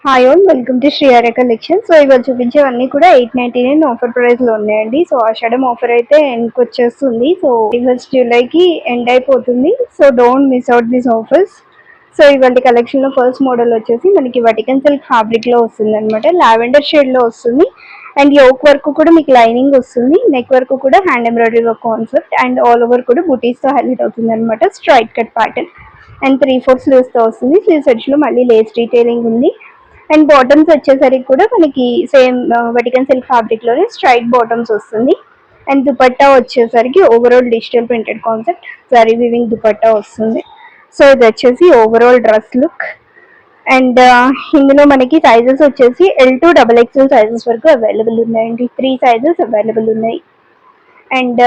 Hi all, welcome to Srihari collection. So ఇవాళ చూపించేవన్నీ కూడా 899 offer price లో ఉన్నాయండి. సో ఆషాఢం ఆఫర్ అయితే ఎండ్కి వచ్చేస్తుంది. సో ఇవాళ జూలైకి ఎండ్ అయిపోతుంది. So don't miss out this offers. So ఇవాళ కలెక్షన్ లో ఫస్ట్ మోడల్ వచ్చేసి మనకి వటికన్ సిల్క్ ఫ్యాబ్రిక్ లో వస్తుంది అనమాట. లావెండర్ షేడ్ లో వస్తుంది అండ్ యోక్ వర్క్ కూడా మీకు లైనింగ్ వస్తుంది. నెక్ వర్క్ కూడా hand embroidery work concept and all over కూడా బుటీస్ తో హైలైట్ అవుతుంది అనమాట. Straight cut pattern and 3/4 sleeves తో వస్తుంది. స్లీవ్స్ ఎడ్జ్ లో మళ్ళీ లేస్ డీటెయిలింగ్ ఉంది. అండ్ బాటమ్స్ వచ్చేసరికి కూడా మనకి సేమ్ వటికన్ సిల్క్ ఫ్యాబ్రిక్ లోనే స్ట్రైట్ బాటమ్స్ వస్తుంది. అండ్ దుపట్టా వచ్చేసరికి overall digital printed concept zari weaving dupatta వస్తుంది. సో ఇది వచ్చేసి ఓవరాల్ డ్రెస్ లుక్. అండ్ ఇందులో మనకి సైజెస్ వచ్చేసి L2 XXL సైజెస్ వరకు అవైలబుల్ ఉన్నాయండి. 3 సైజెస్ అవైలబుల్ ఉన్నాయి. అండ్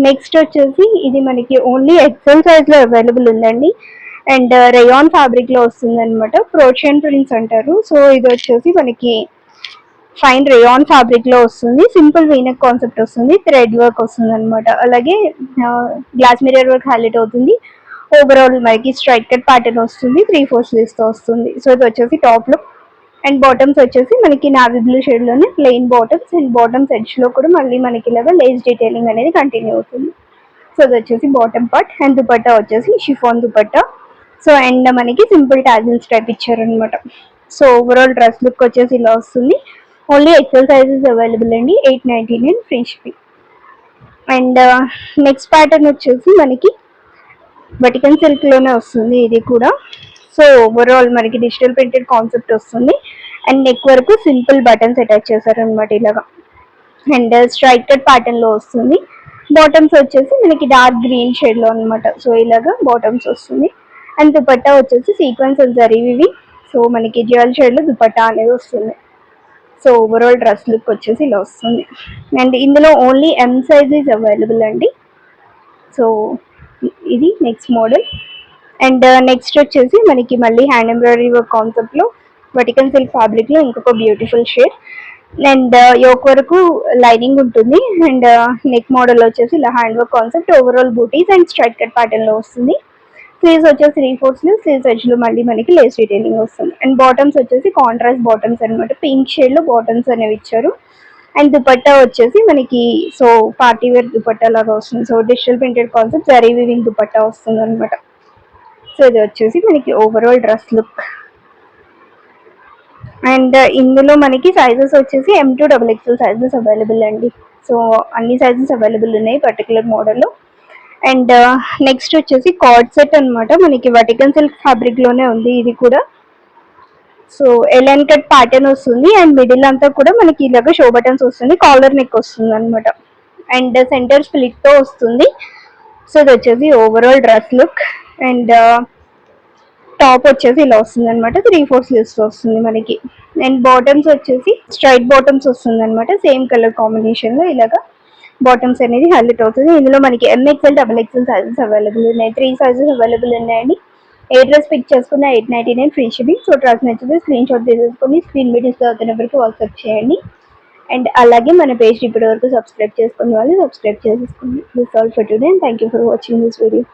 నెక్స్ట్ వచ్చేసి ఇది మనకి ఓన్లీ ఎక్సెల్ సైజ్ లో అవైలబుల్ ఉందండి. అండ్ రేయాన్ ఫ్యాబ్రిక్ లో వస్తుంది అనమాట. ప్రోషియన్ ప్రింట్స్ అంటారు. సో ఇది వచ్చేసి మనకి ఫైన్ రేయాన్ ఫ్యాబ్రిక్ లో వస్తుంది. సింపుల్ వీనెక్ కాన్సెప్ట్ వస్తుంది. థ్రెడ్ వర్క్ వస్తుంది అనమాట. అలాగే గ్లాస్ మిర్రర్ వర్క్ హైలైట్ అవుతుంది. ఓవరాల్ మనకి స్ట్రైట్ కట్ ప్యాటర్న్ వస్తుంది. 3/4 స్లీవ్స్ తో వస్తుంది. సో ఇది వచ్చేసి టాప్ లుక్. అండ్ బాటమ్స్ వచ్చేసి మనకి నావీ బ్లూ షేడ్ లోనే plain bottoms and bottoms edge లో కూడా మళ్ళీ మనకి ఇలాగా లేస్ డీటెయిలింగ్ అనేది కంటిన్యూ అవుతుంది. సో ఇది వచ్చేసి బాటమ్ పార్ట్. అండ్ దుపట్టా వచ్చేసి షిఫాన్ దుపట్టా. సో అండ్ మనకి సింపుల్ టాజిల్స్ టైప్ ఇచ్చారనమాట. సో ఓవరాల్ డ్రెస్ లుక్ వచ్చేసి ఇలా వస్తుంది. ఓన్లీ ఎక్సెల్ సైజెస్ అవైలబుల్ అండి. 899 free shipping. And next pattern వచ్చేసి మనకి వటికన్ సిల్క్ లోనే వస్తుంది ఇది కూడా. సో ఓవరాల్ మనకి డిజిటల్ ప్రింటెడ్ కాన్సెప్ట్ వస్తుంది. అండ్ నెక్ వరకు సింపుల్ బటన్స్ అటాచ్ చేశారనమాట ఇలాగా. అండ్ స్ట్రైట్ కట్ ప్యాటర్న్ లో వస్తుంది. బాటమ్స్ వచ్చేసి మనకి డార్క్ గ్రీన్ షేడ్ లో అనమాట. సో ఇలాగా బాటమ్స్ వస్తుంది. అండ్ దుపట్టా వచ్చేసి sequence and zari weaving. So మనకి జ్యువెల్ షేడ్ లో దుపట్టా అనేది వస్తుంది. సో ఓవరాల్ డ్రెస్ లుక్ వచ్చేసి ఇలా వస్తుంది. అండ్ ఇందులో only M size is available అండి. సో ఇది నెక్స్ట్ మోడల్. అండ్ నెక్స్ట్ వచ్చేసి మనకి మళ్ళీ హ్యాండ్ ఎంబ్రాయిడరీ వర్క్ కాన్సెప్ట్ లో వటికన్ సిల్క్ ఫ్యాబ్రిక్ లో ఇంకొక బ్యూటిఫుల్ షేడ్. అండ్ యోక్ వరకు లైనింగ్ ఉంటుంది. అండ్ నెక్ మోడల్ వచ్చేసి ఇలా hand work concept, overall bootis and straight cut pattern లో వస్తుంది. స్లీవ్స్ వచ్చేసి 3/4 స్లీవ్స్. స్లీవ్స్ ఎడ్జ్ లో మళ్ళీ మనకి లేస్ డీటెయిలింగ్ వస్తుంది. అండ్ బాటమ్స్ వచ్చేసి కాంట్రాస్ట్ బాటమ్స్ అనమాట. పింక్ షేడ్ లో బాటమ్స్ అనేవి ఇచ్చారు. అండ్ దుపట్టా వచ్చేసి మనకి సో పార్టీ వేర్ దుపట్టా లాగా వస్తుంది. So digital printed concept zari weaving dupatta వస్తుంది అనమాట. సో ఇది వచ్చేసి మనకి ఓవరాల్ డ్రెస్ లుక్. అండ్ ఇందులో మనకి సైజెస్ వచ్చేసి M2 XXL సైజెస్ అవైలబుల్ అండి. సో అన్ని సైజెస్ అవైలబుల్ ఉన్నాయి పర్టికులర్ మోడల్లో. అండ్ నెక్స్ట్ వచ్చేసి కార్డ్ సెట్ అనమాట. మనకి వటికన్ సిల్క్ ఫ్యాబ్రిక్ లోనే ఉంది ఇది కూడా. సో ఎలైన్ కట్ ప్యాటర్న్ వస్తుంది. అండ్ మిడిల్ అంతా కూడా మనకి ఇలాగ షో బటన్స్ వస్తుంది. కాలర్ నెక్ వస్తుంది అనమాట. అండ్ సెంటర్ స్ప్లిట్ తో వస్తుంది. సో ఇది వచ్చేసి overall dress look. And top వచ్చేసి ఇలా వస్తుంది అనమాట. 3/4 స్లీవ్స్ వస్తుంది మనకి. అండ్ బాటమ్స్ వచ్చేసి స్ట్రైట్ బాటమ్స్ వస్తుంది అనమాట. సేమ్ కలర్ కాంబినేషన్ లో ఇలాగా బాటమ్స్ అనేది హైలైట్ అవుతుంది. ఇందులో మనకి MXL XXL సైజెస్ అవైలబుల్ ఉన్నాయి. 3 సైజెస్ అవైలబుల్ ఉన్నాయండి. ఏ డ్రెస్ పిక్ చేసుకున్న 899 ఫ్రీ షిప్పింగ్. సో డ్రెస్ నచ్చితే స్క్రీన్ షాట్ తీసేసుకొని స్క్రీన్ మీద డిస్ప్లే అవుతున్న నెంబర్కి వాట్సాప్ చేయండి. అండ్ అలాగే మన పేజ్ ఇప్పటి వరకు సబ్స్క్రైబ్ చేసుకునే వాళ్ళు సబ్స్క్రైబ్ చేసేసుకోండి. This all for today and thank you for watching this video.